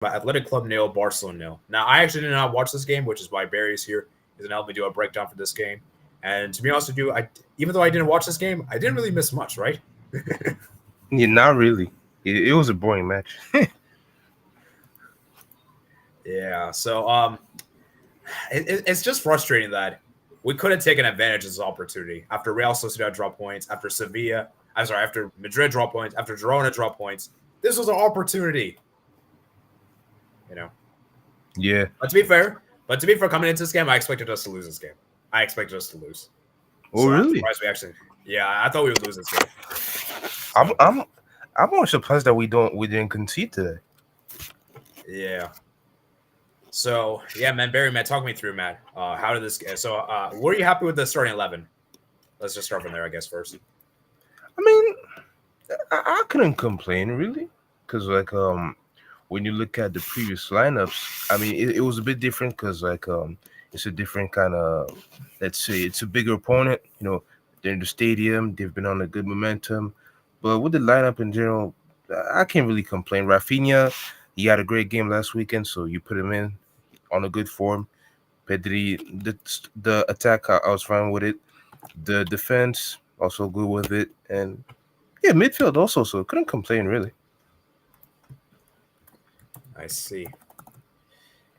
about Athletic Club nil, Barcelona nil. Now, I actually did not watch this game, which is why Barry's here. He's gonna help me do a breakdown for this game. And to be honest with you, even though I didn't watch this game, I didn't really miss much, right? Yeah, not really. It was a boring match. Yeah. So it's just frustrating that we couldn't take an advantage of this opportunity after Real Sociedad drop points, after Sevilla. I'm sorry, after Madrid drop points, after Girona drop points. This was an opportunity, you know. Yeah. But to be fair, coming into this game, I expected us to lose this game. I expected us to lose. Oh, So I'm really? surprised we actually. Yeah, I thought we would lose this game. I'm So I'm I'm more surprised that we didn't concede today. yeah. So yeah, man, Barry, man, talk me through, man. How did this? So, were you happy with the starting 11? Let's just start from there, I guess first. I mean, I couldn't complain really, because when you look at the previous lineups, I mean it was a bit different because it's a different kind of, let's say it's a bigger opponent. They're in the stadium, they've been on a good momentum, but with the lineup in general, I can't really complain. Rafinha, he had a great game last weekend, so you put him in on a good form. Pedri, the attack, I was fine with it. The defense also good with it, and yeah, midfield also. So couldn't complain really. I see.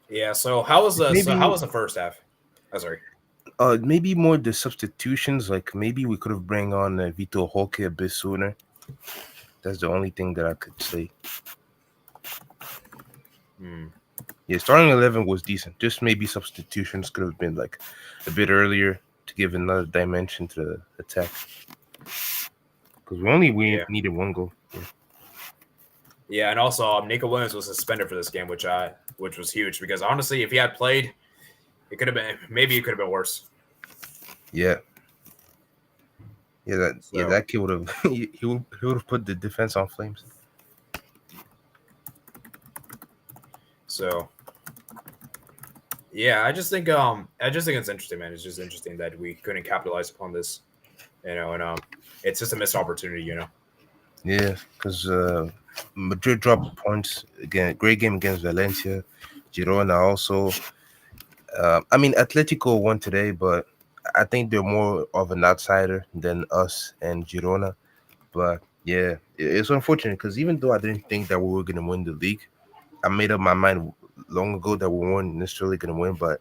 Yeah. So how was the Maybe first half? Oh, sorry. maybe more the substitutions. Like maybe we could have bring on Vito Holke a bit sooner. That's the only thing that I could say. Hmm. Yeah, starting 11 was decent. Just maybe substitutions could have been like a bit earlier to give another dimension to the attack. Because we Yeah. needed one goal. Yeah. Yeah, and also Nico Williams was suspended for this game, which was huge because honestly, if he had played, it could have been worse. Yeah. Yeah, So that kid would have he would have put the defense on flames. so yeah, I just think it's interesting, man. It's just interesting that we couldn't capitalize upon this, and it's just a missed opportunity, Yeah, because Madrid dropped points again. Great game against Valencia. Girona also. I mean, Atletico won today, but I think they're more of an outsider than us and Girona. But yeah, it's unfortunate because even though I didn't think that we were gonna win the league, I made up my mind long ago that we weren't necessarily gonna win. But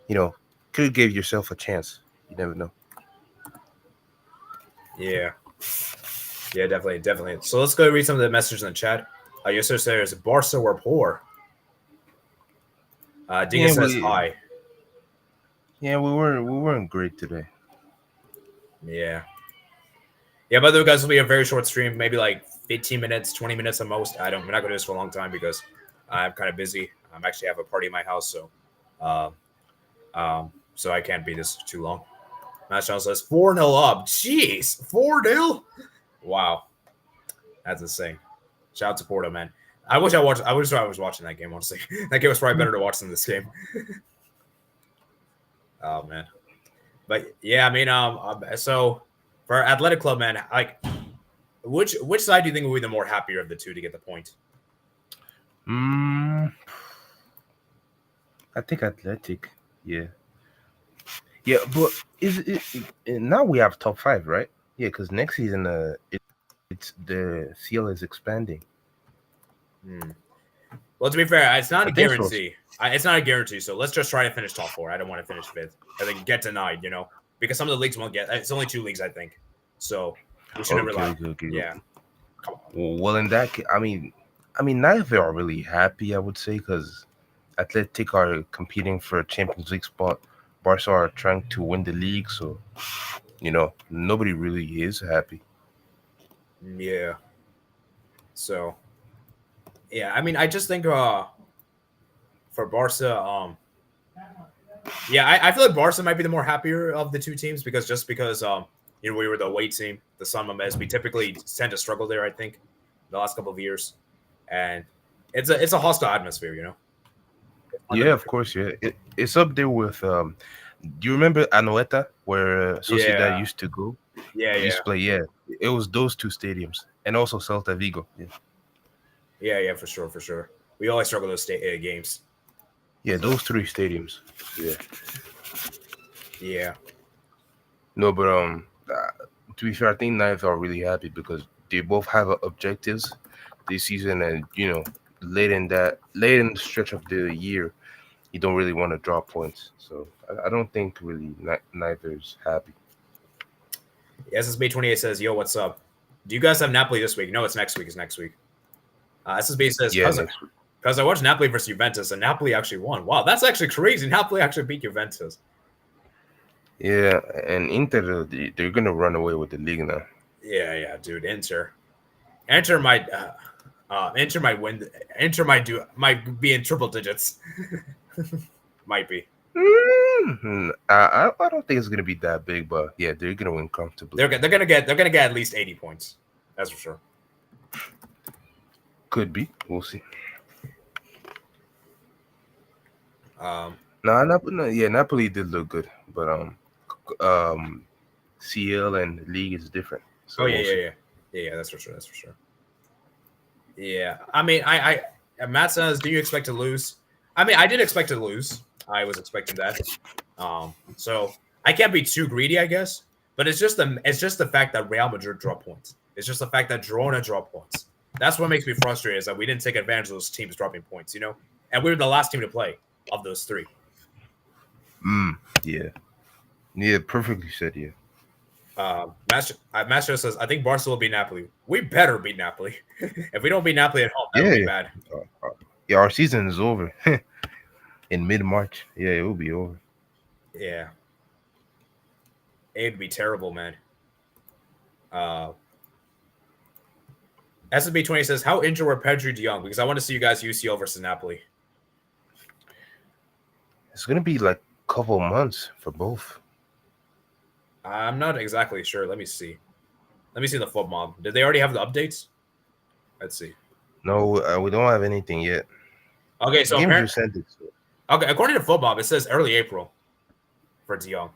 you know, could have gave yourself a chance. You never know. Yeah, yeah, definitely, definitely. So let's go read some of the messages in the chat. Yusuf says Barca were poor. Dinga Yeah, says we hi. yeah we weren't great today. Yeah, yeah. By the way, guys, will be a very short stream, maybe like 15 minutes, 20 minutes at most. We're not going to do this for a long time because I'm kind of busy. I'm actually have a party in my house, uh, so I can't be this too long. Matt Jones says 4-0 up. Jeez, 4-0. Wow, that's insane. Shout out to Porto, man. I wish I watched. I wish I was watching that game. Honestly, that game was probably better to watch than this game. Oh man, but yeah, I mean, so for Athletic Club, man, like, which side do you think will be the more happier of the two to get the point? Mm, I think Athletic. Yeah, yeah, but now we have top five, right? Yeah, because next season, it's the CL is expanding. Hmm. Well, to be fair, it's not I a think so. guarantee. It's not a guarantee. So let's just try to finish top four. I don't want to finish fifth and then get denied. Because some of the leagues won't get. It's only two leagues, I think. So we shouldn't Okay, rely. okay, okay. Yeah, come on. Well, in that case, I mean, neither are really happy. I would say because Athletic are competing for a Champions League spot. Barca are trying to win the league, so nobody really is happy. Yeah. So yeah, I mean, I just think for Barca, yeah, I feel like Barca might be the more happier of the two teams because we were the away team, the San Mamés. We typically tend to struggle there. I think the last couple of years, and it's a hostile atmosphere. It's fun to Yeah, be of course. Yeah, it's up there with. Do you remember Anoeta, where Sociedad Yeah, used to go? yeah, Used yeah, to play. Yeah, it was those two stadiums, and also Celta Vigo. Yeah. yeah, yeah, for sure, for sure. We always struggle those games. Yeah, those three stadiums. Yeah. Yeah. No, but to be fair, I think Niners are really happy because they both have objectives this season, and late in the stretch of the year, you don't really want to drop points. So I don't think really neither's happy. SSB28 says, "Yo, what's up? Do you guys have Napoli this week? No, it's next week. It's next week." SSB says, Yeah, next week. Because I watched Napoli versus Juventus, and Napoli actually won. Wow, that's actually crazy. Napoli actually beat Juventus. Yeah, and Inter, they're gonna run away with the league now. Yeah, dude. Inter might win. Inter might be in triple digits. Might be. I don't think it's gonna be that big, but yeah, they're gonna win comfortably. They're gonna get at least 80 points. That's for sure. Could be. We'll see. Napoli did look good, but CL and league is different. So yeah. That's for sure. That's for sure. Yeah, I mean, Matt says, "Do you expect to lose?" I mean, I did expect to lose. I was expecting that. So I can't be too greedy, I guess. But it's just the fact that Real Madrid dropped points. It's just the fact that Girona dropped points. That's what makes me frustrated, is that we didn't take advantage of those teams dropping points, And we were the last team to play of those three. Yeah. Yeah, perfectly said, yeah. Master says, "I think Barcelona will beat Napoli. We better beat Napoli. If we don't beat Napoli at home, that would be bad." Yeah, our season is over in mid-March. Yeah, it will be over. Yeah, it'd be terrible, man. SB20 says, "How injured were Pedri, Jong? Because I want to see you guys UCL versus Napoli." It's gonna be like a couple months for both. I'm not exactly sure. Let me see. Let me see the foot mob. Did they already have the updates? Let's see. No, we don't have anything yet. Okay, so Game just sent it. So. Okay, according to foot mob, it says early April for De Jong.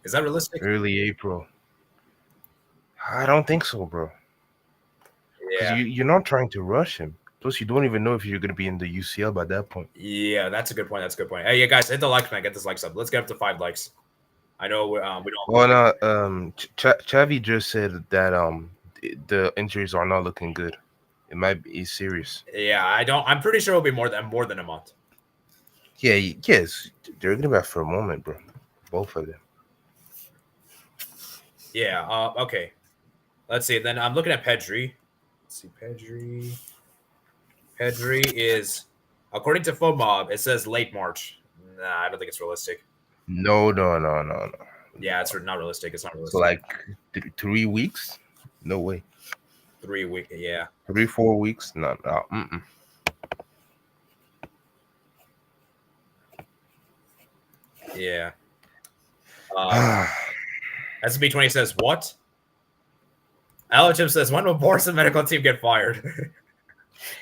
Is that realistic? Early April. I don't think so, bro. Because you're not trying to rush him. Plus, you don't even know if you're going to be in the UCL by that point. Yeah, that's a good point. Hey, yeah, guys, hit the like, man. Get this likes up. Let's get up to 5 likes. I know we don't. Well, no, Xavi just said that the injuries are not looking good. It might be serious. Yeah, I'm pretty sure it'll be more than a month. Yeah, yes, they're going to be out for a moment, bro. Both of them. Yeah. Okay. Let's see. Then I'm looking at Pedri. Let's see, Pedri is, according to FOMOB, it says late March. Nah, I don't think it's realistic. No. Yeah, it's not realistic. It's not realistic. So like 3 weeks? No way. 3 weeks, yeah. 3-4 weeks? No. Yeah. SB20 says, what? Alachim says, when will Barca medical team get fired?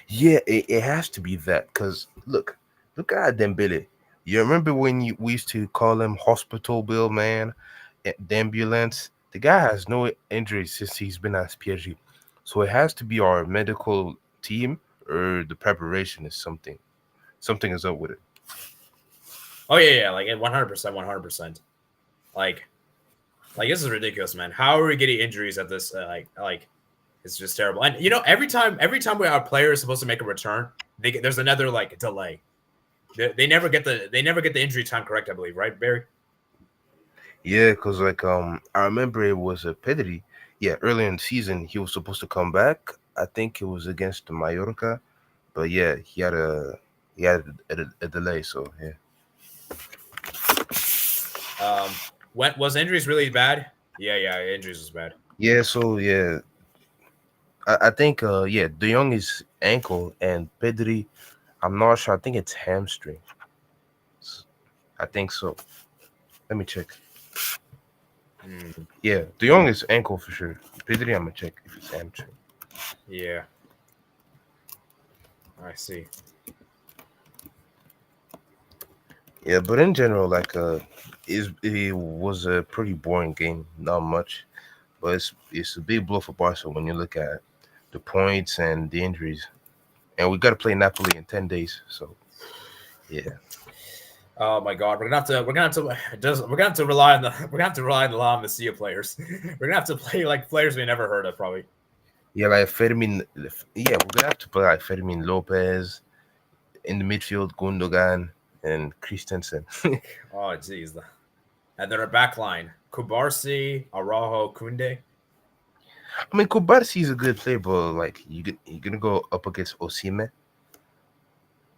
Yeah, it has to be that, because look at Dembele. You remember when we used to call him hospital bill man, the ambulance? The guy has no injuries since he's been at PSG. So it has to be our medical team, or the preparation is something is up with it. Oh yeah, like 100%. Like this is ridiculous, man. How are we getting injuries at this? Like it's just terrible. And every time our player is supposed to make a return, there's another like delay. They never get the injury time correct, I believe, right, Barry? Yeah, because I remember it was a Pedri. Yeah, early in the season he was supposed to come back. I think it was against Mallorca, but yeah, he had a delay. So yeah. When was injuries really bad? Yeah, injuries was bad. Yeah, so yeah, I think De Jong is ankle, and Pedri, I'm not sure. I think it's hamstring. I think so. Let me check. Yeah, De Jong is ankle for sure. Pedri, I'm gonna check if it's hamstring. Yeah, I see. Yeah, but in general, it was a pretty boring game. Not much, but it's a big blow for Barca when you look at the points and the injuries. And we got to play Napoli in 10 days. So yeah, Oh my God, we're gonna have to rely on a lot on the Sia players. We're gonna have to play like players we never heard of, probably. yeah, like Fermin. Yeah, we're gonna have to play like Fermin Lopez in the midfield, Gundogan and Christensen. Oh jeez, and then our back line: Kubarsi, Araujo, Kunde, I mean, Kubarsi is a good player, but like you're gonna go up against Osimhen.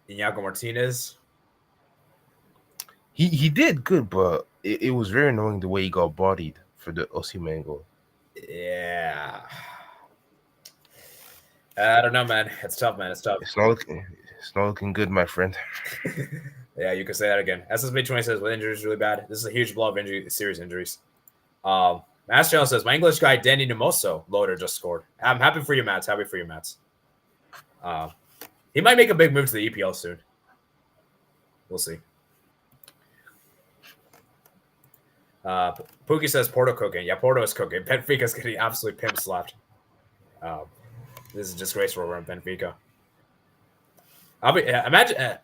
Iñago Martinez. He did good, but it was very annoying the way he got bodied for the Osimhen goal. Yeah, I don't know, man. It's tough, man. It's tough. It's not looking good, my friend. Yeah, you can say that again. SSB20 says with injuries really bad. This is a huge blow of serious injuries. Mass Channel says my English guy Danny Nemoso loader just scored. I'm happy for you, Mats. Happy for you, Mats. He might make a big move to the EPL soon. We'll see. Pookie says Porto cooking. Yeah, Porto is cooking. Benfica's getting absolutely pimp slapped. This is disgraceful. We're in Benfica. Imagine,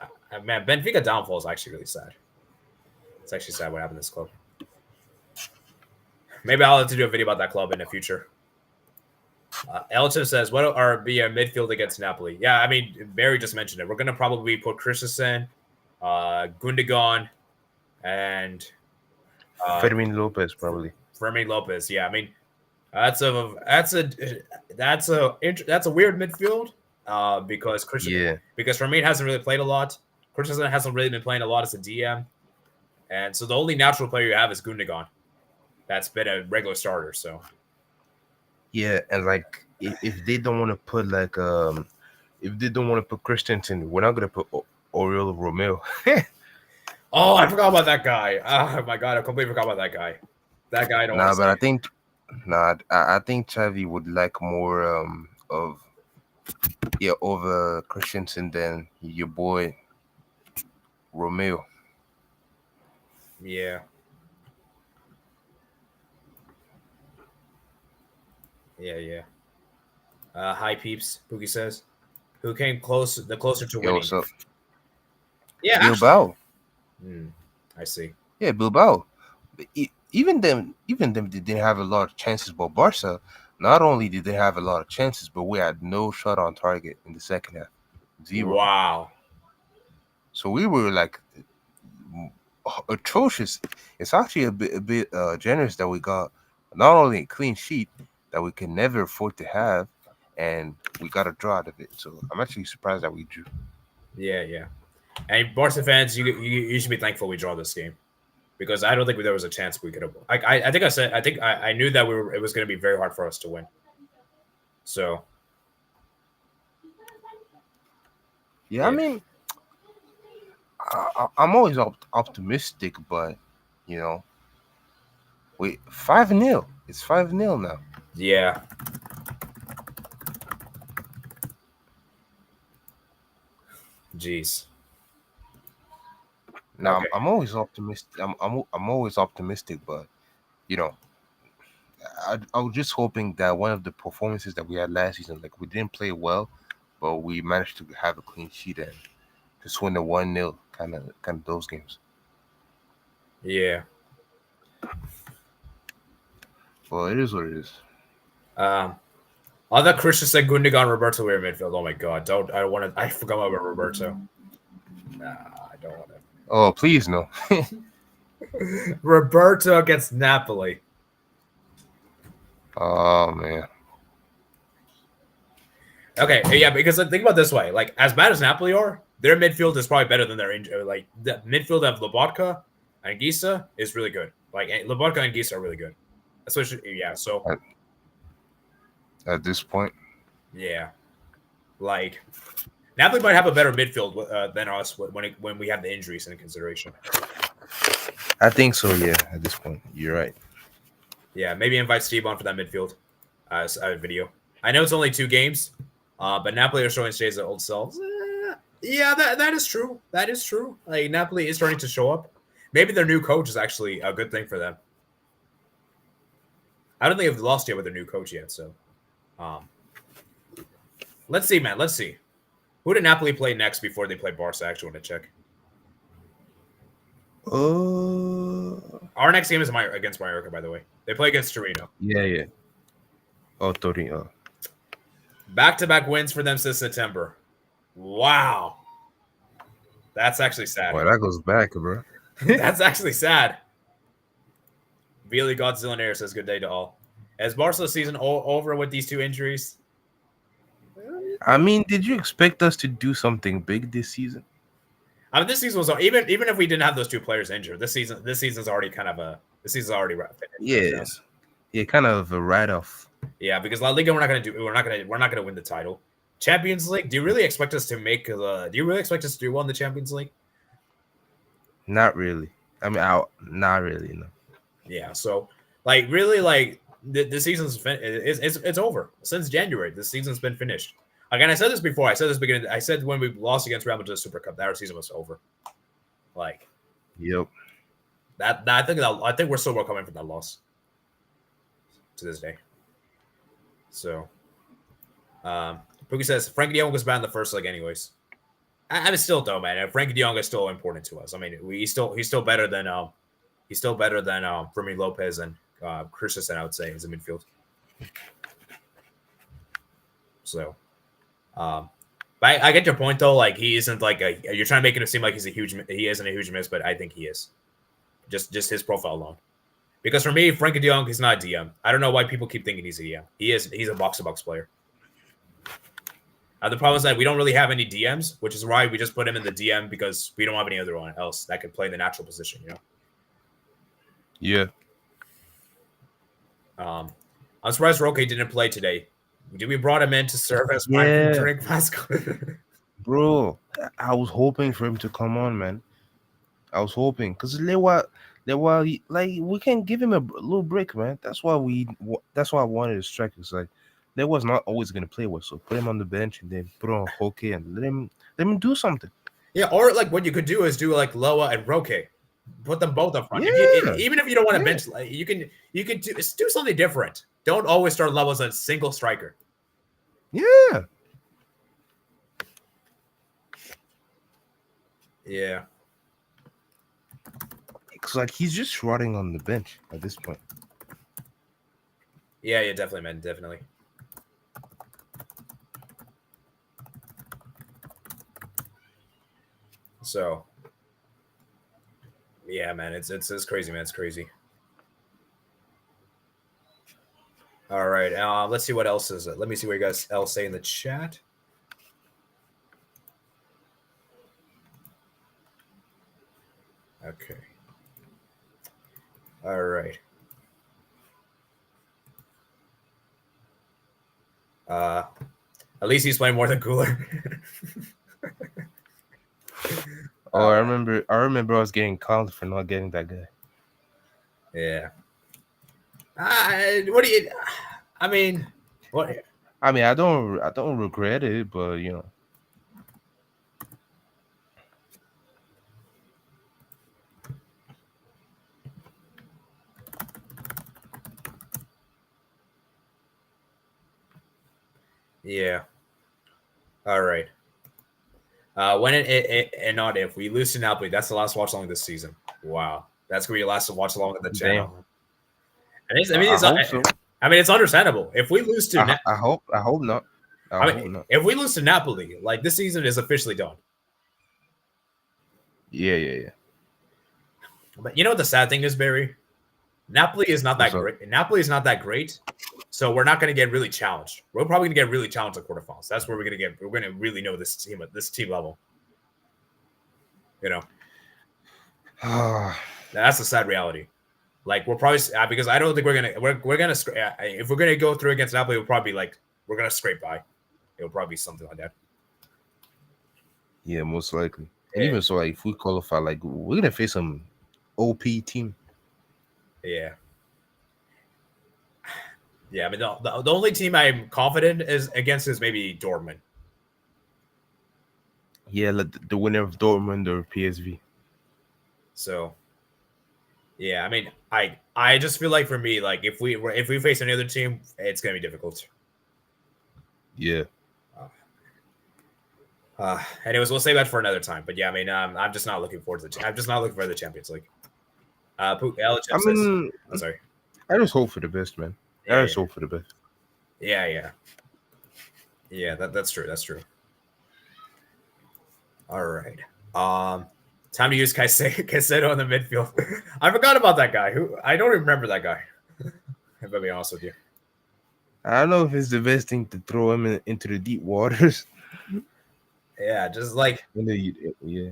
man, Benfica downfall is actually really sad. It's actually sad what happened to this club. Maybe I'll have to do a video about that club in the future. Elton says, what are be a midfield against Napoli? Yeah, I mean, Barry just mentioned it. We're going to probably put Christensen, Gundogan, and Fermin Lopez probably. Fermin Lopez. Yeah, I mean, that's a weird midfield because Fermin hasn't really played a lot. Christensen hasn't really been playing a lot as a DM, and so the only natural player you have is Gundogan. That's been a regular starter. So yeah, and like if they don't want to put if they don't want to put Christensen, we're not gonna put Oriol Romeo. Oh, I forgot about that guy. Oh my God, I completely forgot about that guy. That guy. I think Xavi would like more over Christensen than your boy Romeo. Yeah. Hi peeps, Pookie says. Who came closer to winning? What's up? Yeah, Bilbao. I see. Yeah, Bilbao. Even them, they didn't have a lot of chances. But Barca, not only did they have a lot of chances, but we had no shot on target in the second half. 0. Wow. So we were like atrocious. It's actually a bit generous that we got not only a clean sheet that we can never afford to have, and we got a draw out of it. So I'm actually surprised that we drew. Yeah. And Barca fans, you should be thankful we draw this game, because I don't think there was a chance we could have. I think I knew that it was going to be very hard for us to win. So. Yeah, I mean, I'm always optimistic, but wait, 5-0. It's 5-0 now. Yeah. Jeez. Now okay. I'm always optimistic. I'm always optimistic, but I was just hoping that one of the performances that we had last season, like we didn't play well, but we managed to have a clean sheet and just win the 1-0 kind of those games. Yeah. Well, it is what it is. Other Christensen, Gundogan, Roberto were in midfield. Oh my God! I forgot about Roberto. Nah, I don't want to. Oh, please no. Roberto against Napoli. Oh man. Okay, yeah, because think about it this way: like as bad as Napoli are, their midfield is probably better than their like the midfield of Lobotka and Gisa is really good. Like Lobotka and Gisa are really good. Especially, yeah. So at this point, yeah, like Napoli might have a better midfield than us when we have the injuries in consideration. I think so. Yeah, at this point, you're right. Yeah, maybe invite Steve on for that midfield video. I know it's only 2 games, but Napoli are showing shades of old selves. Yeah, that is true. That is true. Like Napoli is starting to show up. Maybe their new coach is actually a good thing for them. I don't think they've lost yet with their new coach yet. So, um, let's see, man. Let's see. Who did Napoli play next before they play Barca? I actually want to check. Our next game is against Mallorca, by the way. They play against Torino. Yeah. Oh, Torino. Back-to-back wins for them since September. Wow. That's actually sad. Well, that goes back, bro. That's actually sad. Billy Godzilla Air says good day to all. Is Barcelona's season over with these two injuries? I mean, did you expect us to do something big this season? I mean, this season was even if we didn't have those two players injured, this season's already already finished. Yeah, kind of a write-off. Yeah, because La Liga we're not gonna win the title. Champions League, do you really expect us to do well in the Champions League? Not really. I mean, not really, no. Yeah, so really, the season's it's over since January. The season's been finished. Again, I said this before. I said when we lost against Real Madrid in the Super Cup, that our season was over. Yep. I think we're still recovering from that loss to this day. So, Pookie says Frankie De Jong was bad in the first leg, anyways. I mean, still though, man. Frankie De Jong is still important to us. I mean, he's still better than Fermin Lopez and Christensen, I would say, as a midfield. So, but I get your point though. Like, he isn't you're trying to make it seem like he isn't a huge miss, but I think he is. Just his profile alone. Because for me, Frankie De Jong is not a DM. I don't know why people keep thinking he's a DM. He's a box-to-box player. The problem is that we don't really have any DMs, which is why we just put him in the DM because we don't have any other one else that could play in the natural position, Yeah. I'm surprised Roque didn't play today. Did we brought him in to serve as drink Pascal? Bro, I was hoping for him to come on, man. I was hoping because we can give him a little break, man. That's why I wanted to strike. It's like they was not always gonna play with, so put him on the bench and then put on Roque and let him do something. Yeah, or what you could do is do Loa and Roque, put them both up front. Yeah. Even if you don't want to bench, you can do something different. Don't always start Loa as a single striker. Yeah. Yeah. It's he's just rotting on the bench at this point. Yeah, definitely, man, definitely. So, yeah, man, it's crazy, man. It's crazy. All right, let's see what else is it. Let me see what you guys else say in the chat. Okay. All right. At least he's playing more than Cooler. I remember I was getting called for not getting that guy. Yeah. What do you? I mean, what? I mean, I don't regret it, but Yeah. All right. When and not if we lose to Napoli, that's the last watch along this season. Wow, that's gonna be your last watch along with the channel. And it's understandable if we lose to. I hope not. I hope not. If we lose to Napoli, this season is officially done. Yeah. But you know what the sad thing is, Barry? Napoli is not that great. Napoli is not that great, so we're not going to get really challenged. We're probably going to get really challenged at quarterfinals. That's where we're going to get. We're going to really know this team at this team level. That's the sad reality. We're probably because I don't think we're gonna if we're gonna go through against Napoli, we'll probably we're gonna scrape by. It'll probably be something like that. Yeah, most likely. And even so, if we qualify, we're gonna face some OP team. Yeah. Yeah, I mean the only team I'm confident against is maybe Dortmund. Yeah, the winner of Dortmund or PSV. So, Yeah, I mean, I just feel like for me, like if we face any other team, it's gonna be difficult. Yeah. Anyways, we'll save that for another time. But yeah, I mean, I'm just not looking forward to I'm just not looking for the Champions League. I LHM says, mean, I'm sorry. I just hope for the best, man. I Yeah, just hope for the best. yeah. That's true. That's true. All right. Time to use Caicedo in the midfield. I forgot about that guy. Who I don't remember that guy. If I'm being honest with you. I don't know if it's the best thing to throw him into the deep waters. Yeah, just like Yeah.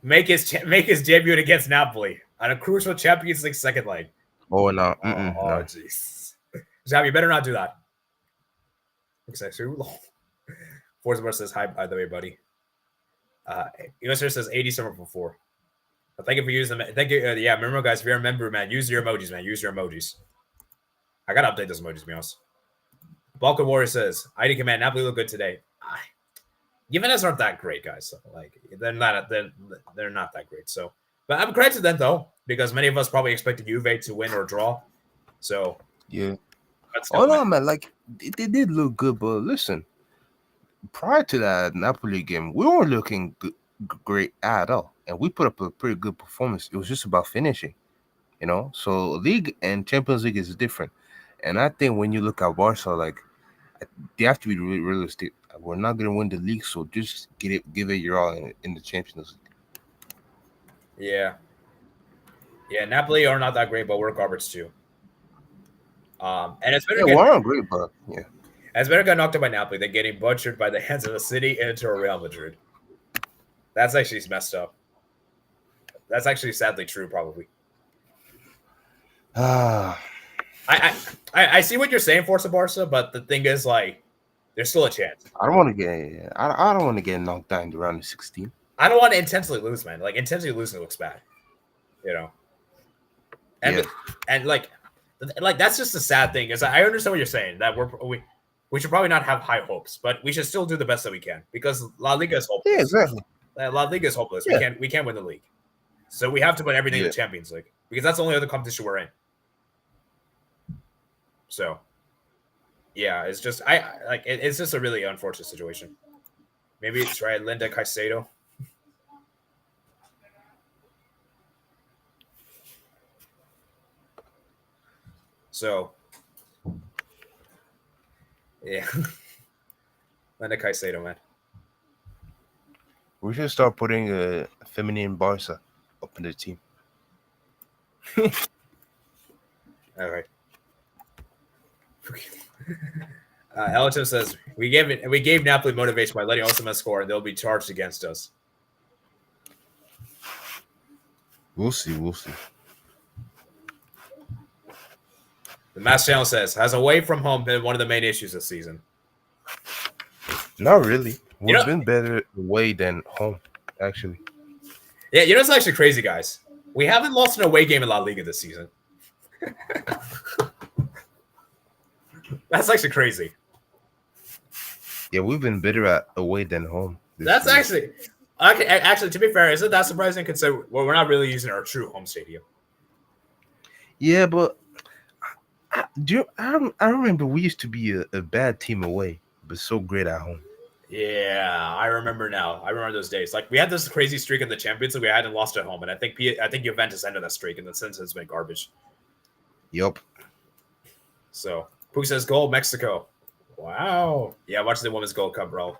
make his debut against Napoli on a crucial Champions League second leg. Oh no. Oh, No. jeez. Zab, you better not do that. Forza says hi, by the way, buddy. USR says 80 summer before. Thank you for using them. Thank you. Yeah, remember, guys, if you remember, man, use your emojis, man. Use your emojis. I gotta update those emojis, to be honest. Balkan Warrior says, ID command, Napoli look good today. Jimenez aren't that great, guys. So, like, they're not that great. So, but I'm granted them though, because many of us probably expected Juve to win or draw. So Yeah. still, Oh no, man. Like they did look good, but listen, prior to that Napoli game, we weren't looking great at all, and we put up a pretty good performance. It was just about finishing, you know. So league and Champions League is different, and I think when you look at Barca, like they have to be realistic. We're not gonna win the league, so just give it your all in the Champions League. Yeah, Napoli are not that great, but we're garbage too. And it's better. Yeah, we're great, but yeah. It's better get knocked out by Napoli than getting butchered by the hands of the City, Inter, or Real Madrid. That's actually messed up. That's actually sadly true, probably. Ah. I see what you're saying, Forza Barca, but the thing is, like, there's still a chance. I don't want to get knocked down in the round of 16. I don't want to intensely lose, man. Like, intensely losing looks bad, you know. And yeah. And like that's just a sad thing. Is I understand what you're saying, that we should probably not have high hopes, but we should still do the best that we can, because La Liga is hopeless. Yeah, exactly. La Liga is hopeless. Yeah. We can't win the league, so we have to put everything in Yeah. the Champions League, because that's the only other competition we're in. So, yeah, it's just it's just a really unfortunate situation. Maybe it's right, Linda Caicedo. So, yeah, Linda Caicedo, man. We should start putting a feminine Barca up in the team. All right. Elton says we gave Napoli motivation by letting Osama score, and they'll be charged against us. We'll see. The Mass Channel says, has away from home been one of the main issues this season? Not really. We've been better away than home, actually. Yeah, it's actually crazy, guys. We haven't lost an away game in La Liga this season. That's actually crazy. Yeah, we've been better at away than home. That's year. Actually, to be fair, isn't that surprising? Considering we're not really using our true home stadium. Yeah, but I remember we used to be a bad team away, but so great at home. Yeah, I remember now. I remember those days. Like, we had this crazy streak in the Champions League. We hadn't lost at home, and I think Juventus ended that streak, and since it's been garbage. Yup. So, Pook says goal Mexico. Wow. Yeah, watch the Women's Gold Cup, bro.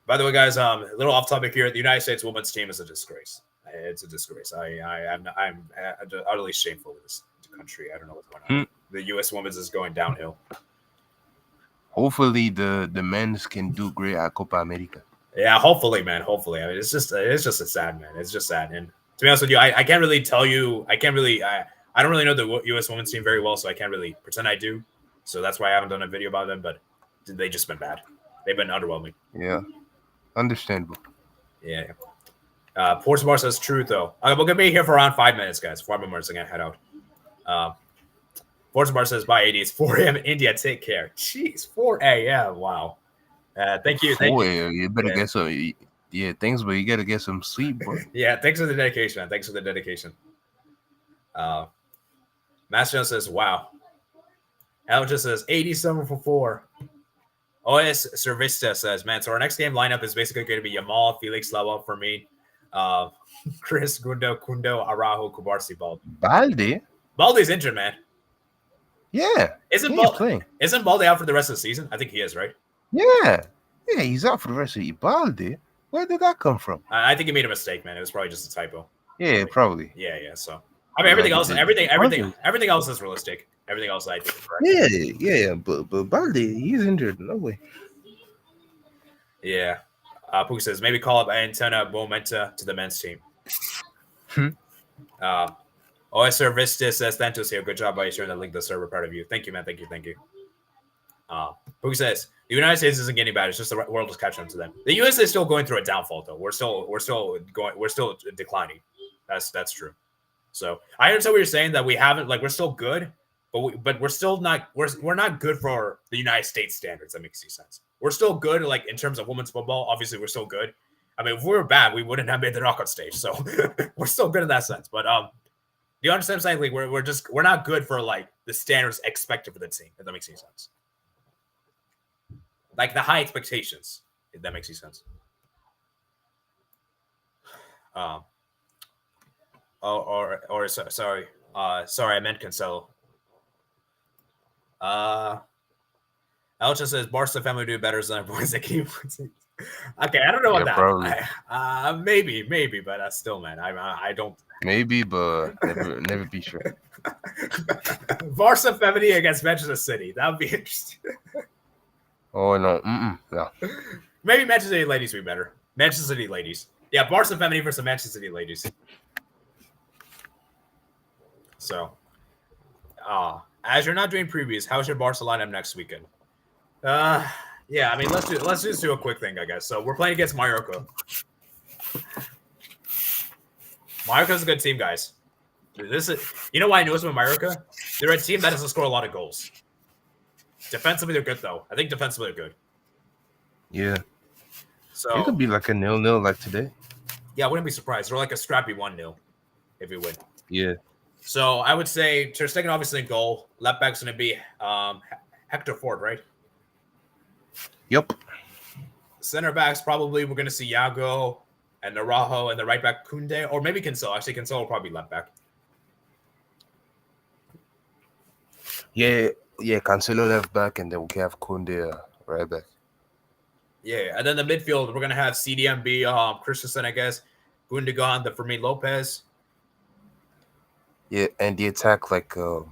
By the way, guys, a little off topic here. The United States women's team is a disgrace. It's a disgrace. I'm utterly shameful of this country. I don't know what's going on. The U.S. women's is going downhill. Hopefully the men's can do great at Copa America. Yeah, hopefully, man. Hopefully. I mean, it's just a sad, man. It's just sad. And to be honest with you, I can't really tell you. I don't really know the U.S. women's team very well, so I can't really pretend I do. So that's why I haven't done a video about them. But they've just been bad. They've been underwhelming. Yeah, understandable. Yeah. Forza Bar says true though. We're gonna be here for around 5 minutes, guys. 4 minutes, I'm gonna head out. Forza Bar says bye, 80s. 4 a.m. India. Take care. Jeez, 4 a.m. Wow. Thank you. 4 a.m. You better get some. Yeah, thanks, but you gotta get some sleep, bro. Yeah, thanks for the dedication, man. Thanks for the dedication. Uh, Master says, "Wow." Al just says 87 for 4. OS Servista says, "Man, so our next game lineup is basically going to be Yamal, Felix Lava for me, uh, Chris Gundo, Kundo, Araujo, Kubarsi, Baldi. Balde? Baldi's injured, man. Yeah. Isn't He ain't playing. Baldi out for the rest of the season? I think he is, right? Yeah. Yeah, he's out for the rest of the Balde. Where did that come from? I think he made a mistake, man. It was probably just a typo. Yeah, probably. Yeah. So I mean, everything else is realistic. Everything else, I think, is correct. Yeah. But Balde, he's injured. No way. Yeah. Pooh says maybe call up Antenna Momenta to the men's team. OSR Vista says Thantos here. Good job by sharing that link to the server. Proud of you. Thank you, man. Thank you. Pooh says the United States isn't getting bad. It's just the world is catching up to them. The US is still going through a downfall, though. We're still declining. That's true. So I understand what you're saying, that we haven't, like, we're still good, but we're still not, we're not good for the United States standards. That makes any sense. We're still good, like, in terms of women's football. Obviously, we're still good. I mean, if we were bad, we wouldn't have made the knockout stage. So we're still good in that sense. But do you understand what I'm saying? Like, we're not good for, like, the standards expected for the team. If that makes any sense. Like the high expectations. If that makes any sense. Sorry. Sorry, I meant Cancelo. Elcha says Barca family do better than our boys that keep. Okay, I don't know about that. Maybe, but still, man, I don't. Maybe, but never be sure. Barca family against Manchester City. That would be interesting. Oh no, no. Maybe Manchester City ladies would be better. Manchester City ladies. Yeah, Barca family versus Manchester City ladies. So, as you're not doing previews, how's your Barca lineup next weekend? Yeah, I mean, let's just do a quick thing, I guess. So we're playing against Mallorca. Mallorca's a good team, guys. You know why I know it's with Mallorca? They're a team that doesn't score a lot of goals. Defensively, they're good, though. I think defensively they're good. Yeah. So it could be like a 0-0 like today. Yeah, I wouldn't be surprised. Or like a scrappy 1-0 if we win. Yeah. So I would say Ter Stegen obviously in goal. Left back's going to be Hector Ford, right? Yep. Center backs, probably we're going to see Yago and Araujo, and the right back Kunde, or maybe Cancelo. Actually, Cancelo will probably be left back. Yeah, Cancelo left back, and then we can have Kunde right back. Yeah, and then the midfield, we're going to have CDMB, Christensen, I guess, Gundogan, the Fermin Lopez. Yeah, and the attack, like, we're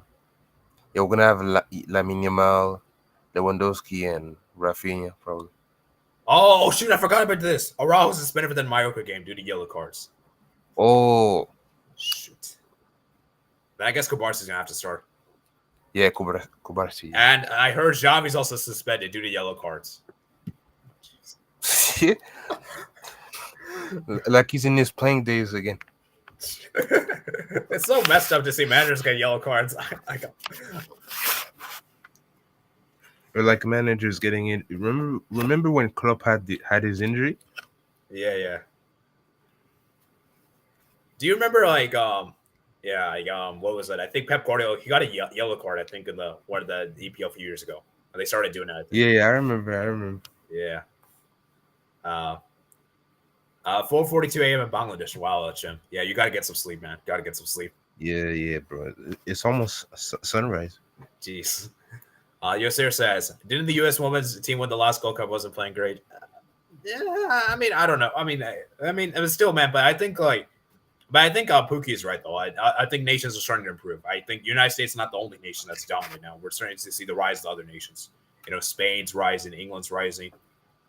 going to have Lamine Yamal, Lewandowski, and Rafinha, probably. Oh, shoot, I forgot about this. Araujo was suspended for the Mallorca game due to yellow cards. Oh. Shoot. Then I guess Kubarsi's going to have to start. Yeah, Kubarsi. And I heard Xavi's also suspended due to yellow cards. Like he's in his playing days again. It's so messed up to see managers get yellow cards. Or like managers getting in. Remember when Klopp had his injury? Yeah. Do you remember what was it? I think Pep Guardiola, he got a yellow card, I think, in one of the EPL a few years ago. They started doing that. Yeah, I remember. Yeah. 4:42 a.m. in Bangladesh. Wow, Jim. Yeah, you got to get some sleep, man. Got to get some sleep. Yeah, bro. It's almost sunrise. Jeez. Yosir says, didn't the U.S. women's team win the last Gold Cup? Wasn't playing great. Yeah, I mean, I don't know. I mean, it was still, man. But I think Pookie is right, though. I think nations are starting to improve. I think the United States is not the only nation that's dominant now. We're starting to see the rise of other nations. You know, Spain's rising, England's rising.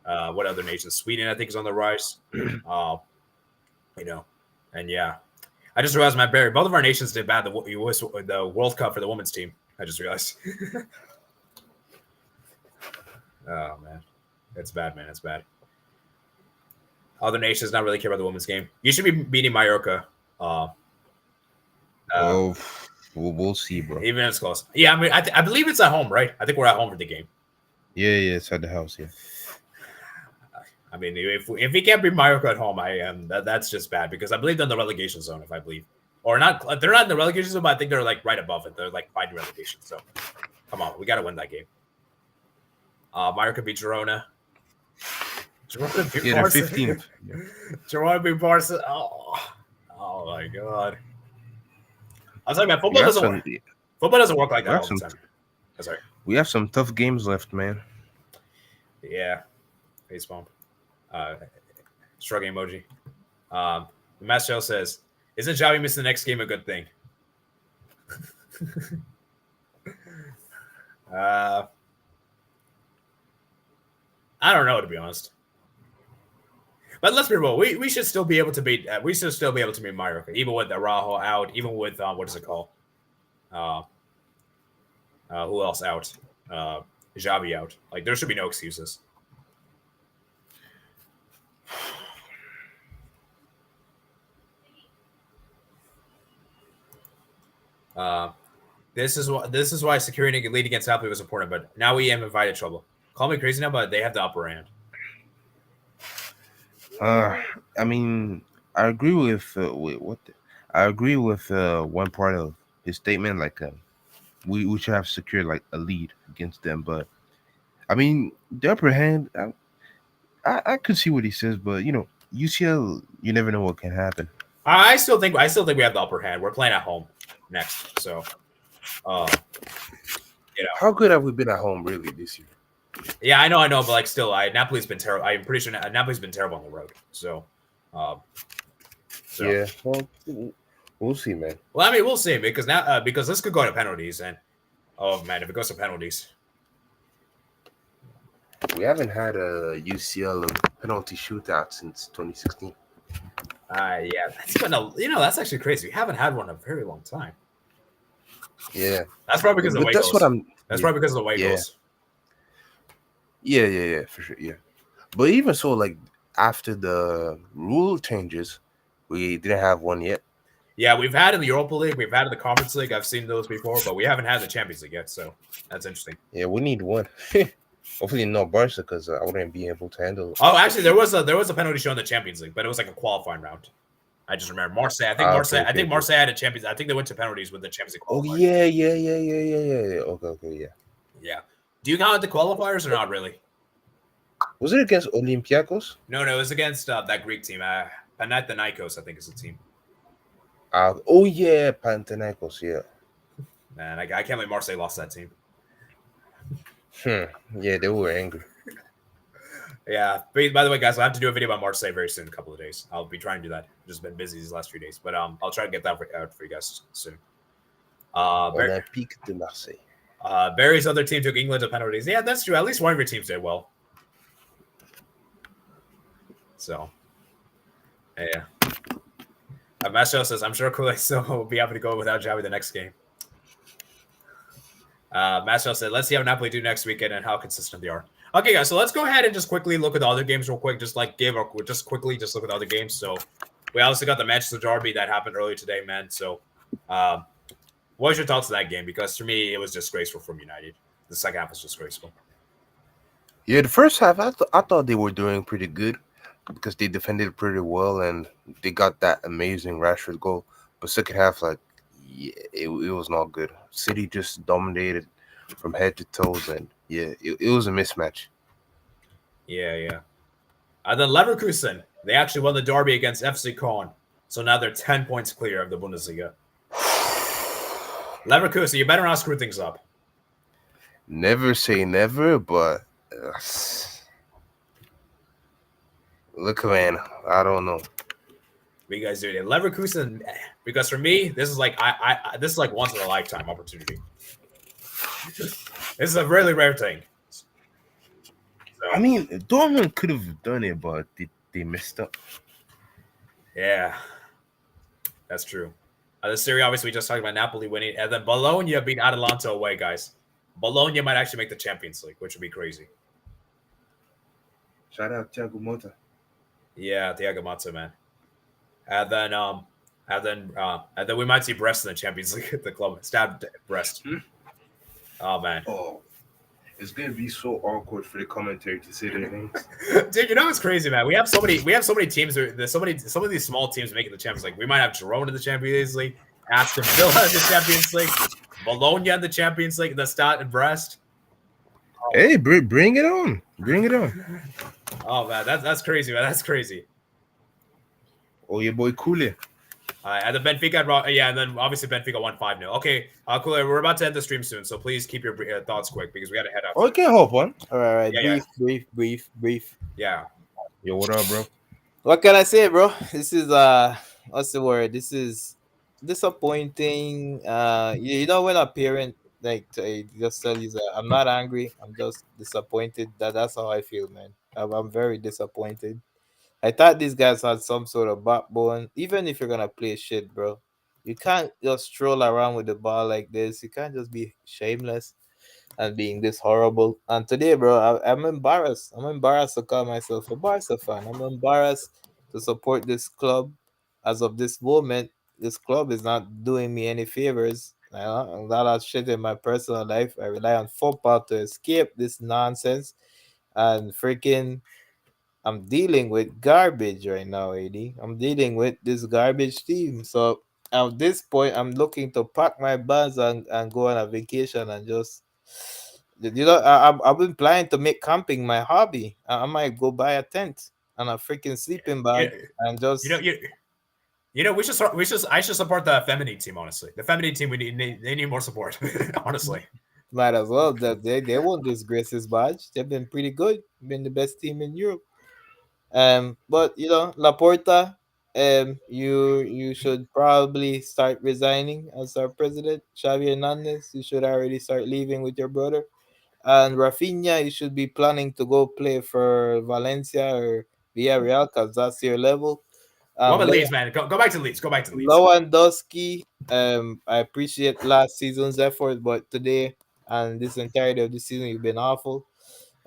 What other nations? Sweden, I think, is on the rise. And yeah. I just realized, Matt Barry, both of our nations did bad the World Cup for the women's team. I just realized. Oh, man. It's bad, man. It's bad. Other nations not really care about the women's game. You should be beating Mallorca. We'll see, bro. Even if it's close. Yeah, I mean, I believe it's at home, right? I think we're at home for the game. Yeah, it's at the house, yeah. I mean, if we can't beat Mallorca at home, that's just bad because I believe they're in the relegation zone, if I believe. or not. They're not in the relegation zone, but I think they're like right above it. They're like fighting relegation. So come on, we got to win that game. Mallorca beat Girona. Girona beat Yeah, they're Barca. 15th. Yeah. Girona beat Barca. Oh my god. I was like, man, We football have doesn't some. work. Football doesn't work like We that have all the some. time. Sorry. We have some tough games left, man. Yeah. Face bump. Shrugging emoji. The Master says, "Isn't Xavi missing the next game a good thing?" I don't know, to be honest. But let's be real. We should still be able to beat. We should still be able to beat Mallorca, even with Araujo out, even with what is it called? Who else out? Xavi out. Like there should be no excuses. This is why securing a lead against Napoli was important. But now we have invited trouble. Call me crazy now, but they have the upper hand. I mean, I agree with what I agree with one part of his statement. Like, we should have secured like a lead against them, but I mean, the upper hand. I could see what he says, but UCL, you never know what can happen. I still think we have the upper hand. We're playing at home next, so How good have we been at home really this year? Yeah, I know, but like still, Napoli's been terrible. I'm pretty sure Napoli's been terrible on the road. So yeah, well, we'll see, man. Well, I mean, we'll see because now because this could go to penalties, and oh man, if it goes to penalties, we haven't had a UCL penalty shootout since 2016. yeah, that's been that's actually crazy. We haven't had one in a very long time. Yeah, that's probably because of the way that's goes. That's probably because of the way goes. Yeah, for sure. Yeah, but even so, like after the rule changes, we didn't have one yet. Yeah, we've had in the Europa League, we've had in the Conference League. I've seen those before, but we haven't had the Champions League yet. So that's interesting. Yeah, we need one. Hopefully not Barca, because I wouldn't be able to handle it. Oh, actually, there was a penalty show in the Champions League, but it was like a qualifying round. I just remember Marseille. I think Marseille had a Champions. I think they went to penalties with the Champions League. Oh yeah. Okay, yeah. Yeah. Do you count the qualifiers or not really? Was it against Olympiacos? No, it was against that Greek team. Panathinaikos, I think, is the team. Oh yeah, Panathinaikos. Yeah. Man, I can't believe Marseille lost that team. Yeah, they were angry. Yeah. By the way, guys, I'll have to do a video about Marseille very soon, in a couple of days. I'll be trying to do that. Just been busy these last few days, but I'll try to get that out for you guys soon. Olympique de Marseille. Barry's other team took England to penalties. Yeah, that's true. At least one of your teams did well. So, yeah. Macho says, I'm sure Kool-Aid still will be happy to go without Xavi the next game. Macho said, let's see how Napoli do next weekend and how consistent they are. Okay, guys, so let's go ahead and just quickly look at the other games real quick. Just look at the other games. So we obviously got the Manchester Derby that happened earlier today, man. So what was your thoughts on that game? Because for me, it was disgraceful from United. The second half was disgraceful. Yeah, the first half, I thought they were doing pretty good because they defended pretty well and they got that amazing Rashford goal. But second half, like, yeah, it was not good. City just dominated from head to toes, and yeah, it was a mismatch. Yeah. And then Leverkusen, they actually won the derby against FC Köln. So now they're 10 points clear of the Bundesliga. Leverkusen, you better not screw things up. Never say never, but look, man, I don't know. What you guys doing? Leverkusen, because for me, this is like this is like once in a lifetime opportunity. This is a really rare thing. So, I mean, Dortmund could have done it, but they messed up. Yeah, that's true. The Serie, obviously, we just talked about Napoli winning, and then Bologna beat Atalanta away, guys. Bologna might actually make the Champions League, which would be crazy. Shout out Thiago Motta. Yeah, Thiago Motta, man. And then we might see Brest in the Champions League at the club. Stabbed Brest. Oh man. Oh, It's gonna be so awkward for the commentary to say their names. Dude, you know what's crazy, man? We have so many teams. There's some of these small teams making the Champions League. We might have Girona in the Champions League, Aston Villa in the Champions League, Bologna in the Champions League, the Stade and Brest. Hey, bring it on, bring it on. Oh man, that's crazy, man. That's crazy. Oh, your boy Kule. And the Benfica, yeah, and then obviously Benfica won 5-0. Okay, cool. We're about to end the stream soon, so please keep your thoughts quick because we got to head out. Okay, hop on. All right, Yeah, yeah, brief. yeah. Yo, what up, bro? What can I say, bro? This is what's the word? This is disappointing. You know when a parent like just tell you that I'm not angry, I'm just disappointed. That's how I feel, man. I'm very disappointed. I thought these guys had some sort of backbone. Even if you're gonna play shit, bro, you can't just stroll around with the ball like this. You can't just be shameless and being this horrible. And today, bro, I'm embarrassed. I'm embarrassed to call myself a Barca fan. I'm embarrassed to support this club. As of this moment, this club is not doing me any favors. A lot of shit in my personal life. I rely on football to escape this nonsense. And freaking, I'm dealing with garbage right now, AD. I'm dealing with this garbage team. So at this point, I'm looking to pack my bags and go on a vacation and just I've been planning to make camping my hobby. I might go buy a tent and a freaking sleeping You, bag and you know, just I should support the feminine team. Honestly, the feminine team they need more support. Honestly, might as well that they won't disgrace this badge. They've been pretty good, been the best team in Europe. But Laporta, you should probably start resigning as our president. Xavi Hernandez, you should already start leaving with your brother. And Rafinha, you should be planning to go play for Valencia or Villarreal because that's your level. what Um, about Lew- Leeds, man? Go back to Leeds. Go back to Leeds. Lewandowski, I appreciate last season's effort, but today and this entirety of the season, you've been awful.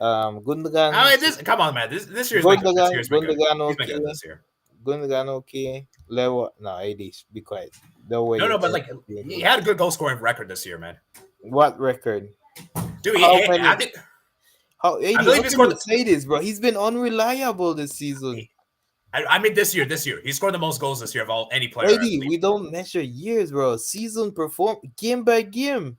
I Gundogan, mean, come on, man. This year's been good. This year's been good. Gundogan, He's been okay. good this year. Gundogan, okay. No, AD, be quiet. The way No, you're no, but like being he rude. had a good goal scoring record this year, man. What record? Dude, How I many? think How I 80? believe How he can you scored. say this, bro? He's been unreliable this season. I mean, this year, he scored the most goals this year of all any player. I 80, believe. we don't measure years, bro. Season perform game by game.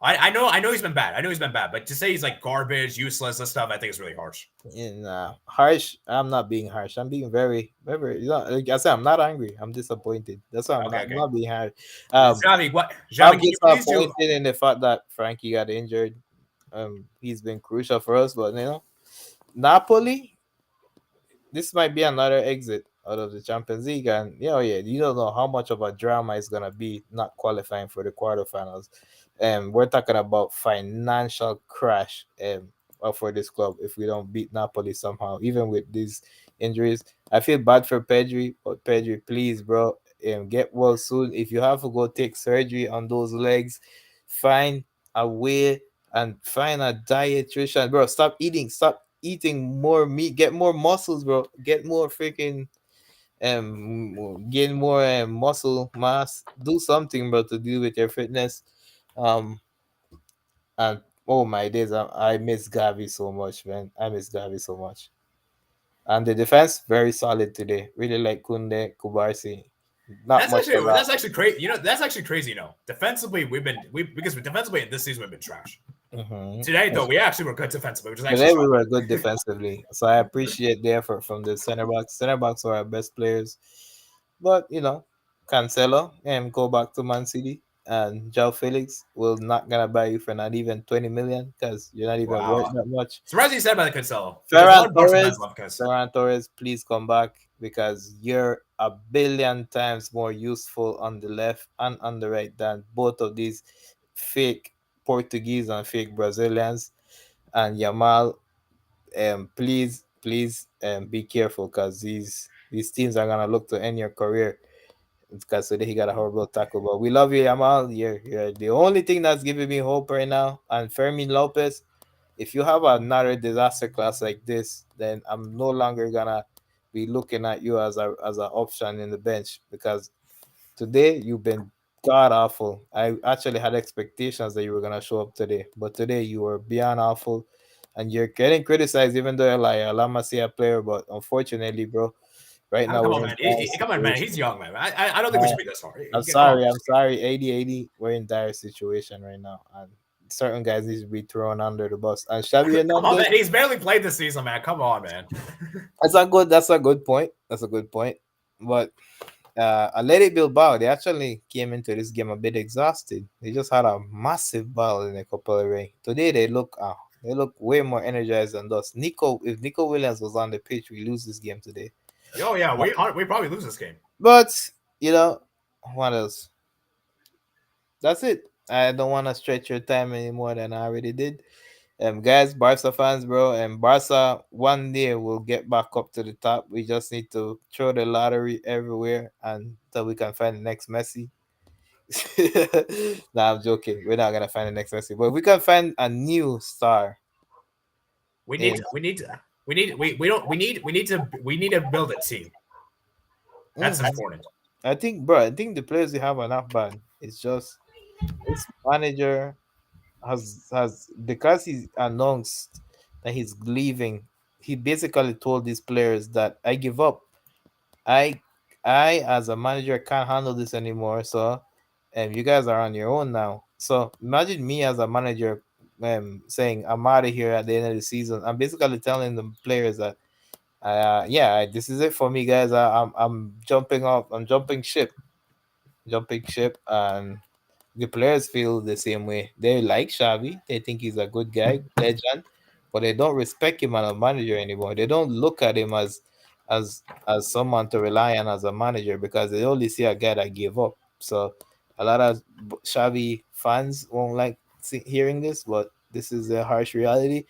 I know he's been bad. I know he's been bad, but to say he's like garbage, useless, this stuff, I think is really harsh. And harsh. I'm not being harsh. I'm being very, very. Like I said, I'm not angry. I'm disappointed. That's why Okay, I'm okay. not being harsh. Um, Javi, what? Javi, I'm can you please do? disappointed in the fact that Frankie got injured. He's been crucial for us, but Napoli, this might be another exit out of the Champions League, and you don't know how much of a drama it's gonna be not qualifying for the quarterfinals. We're talking about financial crash for this club if we don't beat Napoli somehow, even with these injuries. I feel bad for Pedri, but Pedri, please, bro, get well soon. If you have to go take surgery on those legs, find a way and find a dietitian, bro. Stop eating more meat, get more muscles, bro. Get more freaking gain more muscle mass. Do something, bro, to deal with your fitness. Um and oh my days, I miss Gavi so much, man. I miss Gavi so much. And the defense very solid today. Really like Kunde, Kubarsi. Not much of that. That's actually crazy. That's actually crazy. Defensively, because defensively this season we've been trash. Mm-hmm. Today though, we actually were good defensively, which is actually Today we solid. were good defensively, so I appreciate the effort from the center backs. Center backs are our best players, but Cancelo and go back to Man City, and João Felix will not gonna buy you for not even 20 million because you're not even worth Wow. that much. Surprising you said about the Cancelo because Ferran one Barca fans Torres, love because Ferran Torres, please come back because you're a billion times more useful on the left and on the right than both of these fake Portuguese and fake Brazilians. And Yamal, please be careful because these teams are gonna look to end your career because today he got a horrible tackle. But we love you, Yamal. You're the only thing that's giving me hope right now. And Fermin Lopez, if you have another disaster class like this, then I'm no longer gonna be looking at you as a option in the bench because today you've been god awful. I actually had expectations that you were gonna show up today, but today you were beyond awful, and you're getting criticized even though you're like a La Masia player. But unfortunately, bro, right I mean, now come we're on, in man. dire Come on, man. He's situation. young, man. I don't think we Uh, should be this hard. I'm Come on. sorry, I'm sorry. 80-80, we're in dire situation right now, and certain guys need to be thrown under the bus. And Xavi Come on, Hernandez, man. He's barely played this season, man. Come on, man. that's a good. That's a good point. That's a good point. But Athletic Bilbao, they actually came into this game a bit exhausted. They just had a massive battle in the Copa del Rey. Today they look way more energized than us. If Nico Williams was on the pitch, we lose this game today. Oh yeah, But, we probably lose this game. but you know what else? That's it. I don't want to stretch your time any more than I already did. Guys, Barca fans, bro, and Barca one day will get back up to the top. We just need to throw the lottery everywhere until we can find the next Messi. Nah, I'm joking. We're not gonna find the next Messi, but if we can find a new star We need in. to, we need to, we don't we need to build a team. That's Mhm. important. I think, bro, I think the players we have are not bad. It's just this manager has because he announced that he's leaving. He basically told these players that I give up. I I as a manager can't handle this anymore. So, you guys are on your own now. So imagine me as a manager, saying I'm out of here at the end of the season. I'm basically telling the players that, yeah, this is it for me, guys. I'm jumping off. I'm jumping ship, and the players feel the same way. They like Xavi. They think he's a good guy, legend, but they don't respect him as a manager anymore. They don't look at him as someone to rely on as a manager because they only see a guy that gave up. So a lot of Xavi fans won't like hearing this, but this is the harsh reality.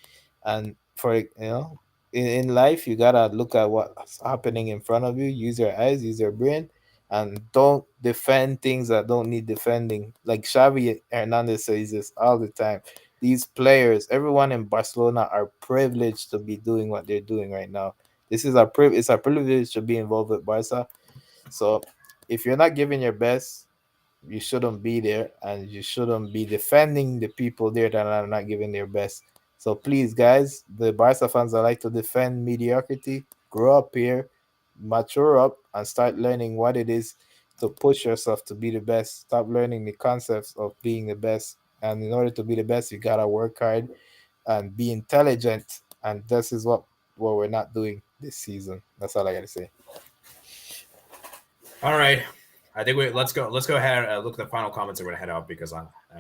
And for in life, you gotta look at what's happening in front of you. Use your eyes, use your brain, and don't defend things that don't need defending. Like Xavi Hernandez says this all the time. These players, everyone in Barcelona, are privileged to be doing what they're doing right now. This is it's a privilege to be involved with Barca. So if you're not giving your best, you shouldn't be there, and you shouldn't be defending the people there that are not giving their best. So please, guys, the Barca fans that like to defend mediocrity, grow up here, mature up, and start learning what it is to push yourself to be the best. Stop learning the concepts of being the best. And in order to be the best, you gotta work hard and be intelligent. And this is what we're not doing this season. That's all I gotta say. All right. I think we let's go ahead and look at the final comments and we're gonna head out because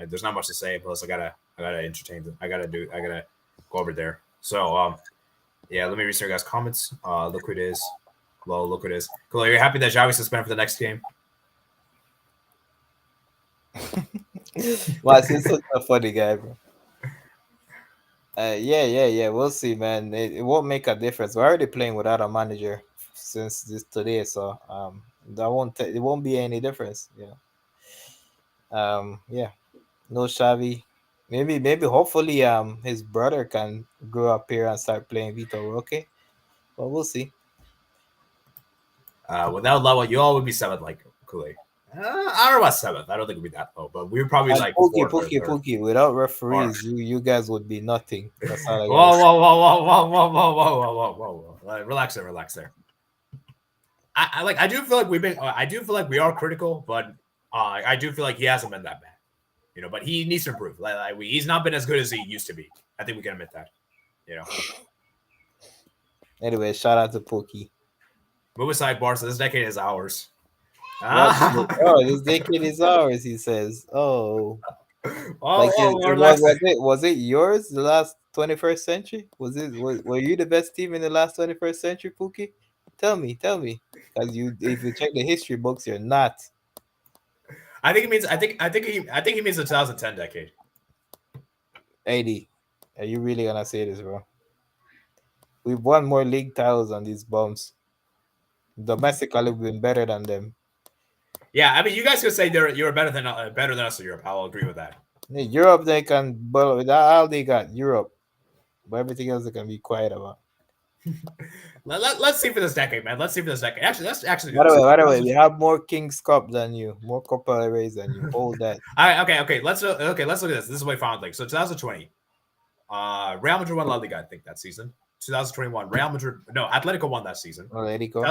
there's not much to say. Plus, I gotta entertain them. I gotta go over there. So yeah, let me read your guys' comments. Look who it is. Well, look who it is. Cool. Are you happy that Xavi's suspended for the next game? Well, he's such a funny guy, bro. Yeah. We'll see, man. It won't make a difference. We're already playing without a manager since this today, so it won't be any difference. Yeah. No Xavi. Maybe hopefully his brother can grow up here and start playing Vitor Roque, but we'll see. Without Lewa, you all would be seventh, like Kool-Aid. I don't know about seventh. I don't think it'd be that low, but we would probably And like fourth or third. Pookie. Without Or referees, you guys would be nothing. That's all I gotta whoa, say. whoa, whoa, whoa, whoa, whoa, whoa, whoa, whoa, whoa, whoa, whoa. Relax there, relax there. I do feel like I do feel like we are critical, but I do feel like he hasn't been that bad, you know. But he needs to improve. He's not been as good as he used to be. I think we can admit that, you know. Anyway, shout out to Pookie. Move aside, Barca. This decade is ours. What? Ah. Oh, this decade is ours. He says. Oh. Oh, Like oh, relax there. was it yours the last 21st century? Were you the best team in the last 21st century, Pookie? Tell me, because if you check the history books, you're not. I think it means. I think he means the 2010 decade. 80. Are you really gonna say this, bro? We've won more league titles than these bums. Domestically, we've been better than them. Yeah, I mean, you guys could say you're better than us in Europe. I'll agree with that. Europe, they can, but all they got Europe, but everything else they can be quiet about. Let's see for this decade, man. Let's see for this decade. Actually, let's actually. By the way, we have more Kings Cup than you, more Copa del Rey than you. Hold that. Okay. Let's look at this. This is what we found. Like, so 2020, Real Madrid won La Liga, I think, that season. 2021, Real Madrid. No, Atletico won that season. Atletico.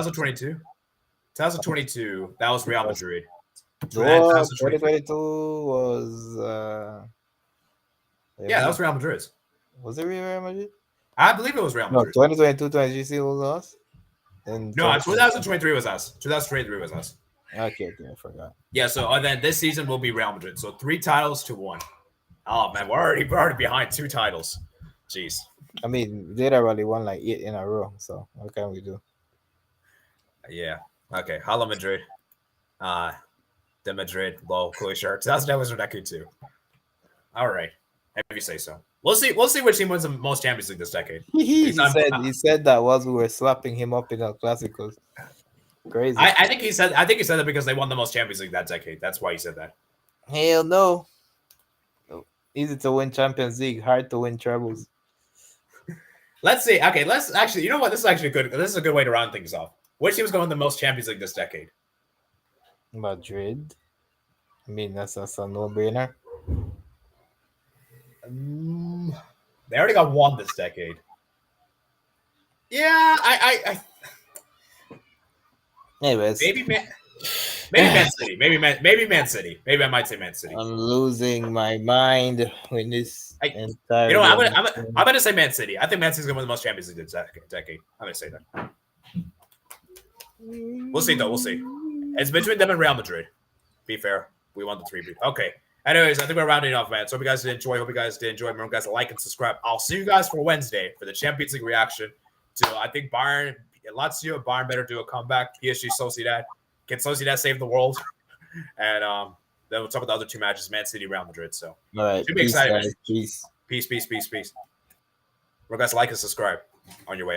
2022, that was Real Madrid. 2022 was. Yeah, that was Real Madrid. Was it Real Madrid? I believe it was Real No, Madrid. 2022, 2023 was us. And No, 2023 was us. 2023 was us. Okay, I forgot. Yeah, so and then this season will be Real Madrid. So 3 titles to 1. Oh man, we're already behind 2 titles. Jeez. I mean, they already won like 8 in a row. So what can we do? Yeah. Okay. Hala Madrid. De Madrid. Low. Cool shirt. 2010 was decade too. All right. If you say so. We'll see which team wins the most Champions League this decade. he said that while we were slapping him up in El Clásicos. Crazy. I think he said that because they won the most Champions League that decade. That's why he said that. Hell no. Easy to win Champions League, hard to win trebles. Let's see. Okay, let's actually. You know what? This is actually good. This is a good way to round things off. Which team is going to win the most Champions League this decade? Madrid. I mean, that's a no-brainer. They already got 1 this decade. Yeah, I Anyways, maybe Man City. Maybe Man City. Maybe I might say Man City. I'm losing my mind with this entire. You know what? I'm gonna say Man City. I think Man City's gonna win the most Champions League this decade. I'm gonna say that. We'll see though. We'll see. It's between them and Real Madrid. Be fair. We won the 3. Okay. Anyways, I think we're rounding off, man. So hope you guys did enjoy. Remember, guys, to like and subscribe. I'll see you guys for Wednesday for the Champions League reaction to, I think, Bayern. Lazio, Bayern better do a comeback. PSG, Sociedad. Can Sociedad save the world? And then we'll talk about the other 2 matches, Man City, Real Madrid. So, all right. Should be exciting. Peace. Peace. Remember, guys, like and subscribe on your way out.